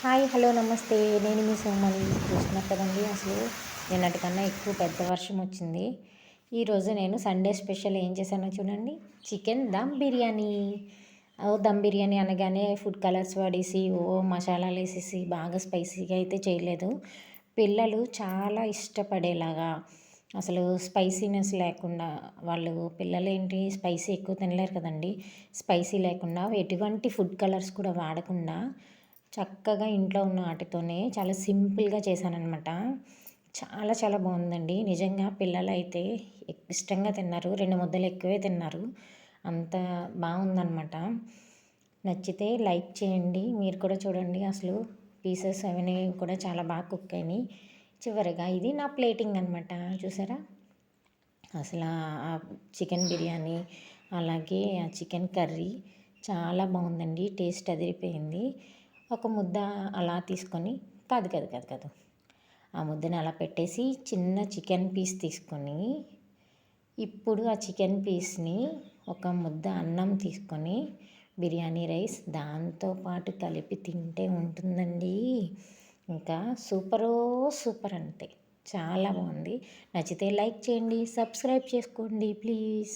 Hi hello నమస్తే. నేను మీ సోమని. చూస్తున్నారు కదండి, అసలు నిన్నటికన్నా ఎక్కువ పెద్ద వర్షం వచ్చింది. ఈరోజు నేను సండే స్పెషల్ ఏం చేశానో చూడండి. చికెన్ దమ్ బిర్యానీ. దమ్ బిర్యానీ అనగానే ఫుడ్ కలర్స్ వాడేసి మసాలాలు వేసేసి బాగా స్పైసీగా అయితే చేయలేదు. పిల్లలు చాలా ఇష్టపడేలాగా, అసలు స్పైసీనెస్ లేకుండా, వాళ్ళు పిల్లలు ఏంటి స్పైసీ ఎక్కువ తినలేరు కదండి. స్పైసీ లేకుండా ఎటువంటి ఫుడ్ కలర్స్ కూడా వాడకుండా చక్కగా ఇంట్లో ఉన్న వాటితోనే చాలా సింపుల్గా చేశాననమాట. చాలా చాలా బాగుందండి. నిజంగా పిల్లలైతే ఇష్టంగా తిన్నారు. 2 ముద్దలు ఎక్కువే తిన్నారు. అంత బాగుందనమాట. నచ్చితే లైక్ చేయండి. మీరు కూడా చూడండి. అసలు పీసెస్ అవన్నీ కూడా చాలా బాగా కుక్ అయినాయి. చివరిగా ఇది నా ప్లేటింగ్ అనమాట. చూసారా, అసలు ఆ చికెన్ బిర్యానీ, అలాగే ఆ చికెన్ కర్రీ చాలా బాగుందండి. టేస్ట్ అదిరిపోయింది. ఒక ముద్ద అలా తీసుకొని, కాదు కాదు కాదు కాదు ఆ ముద్దని అలా పెట్టేసి చిన్న చికెన్ పీస్ తీసుకొని, ఇప్పుడు ఆ చికెన్ పీస్ని ఒక ముద్ద అన్నం తీసుకొని బిర్యానీ రైస్ దాంతోపాటు కలిపి తింటే ఉంటుందండి. ఇంకా సూపరో సూపర్ అంతే. చాలా బాగుంది. నచ్చితే లైక్ చేయండి, సబ్స్క్రైబ్ చేసుకోండి ప్లీజ్.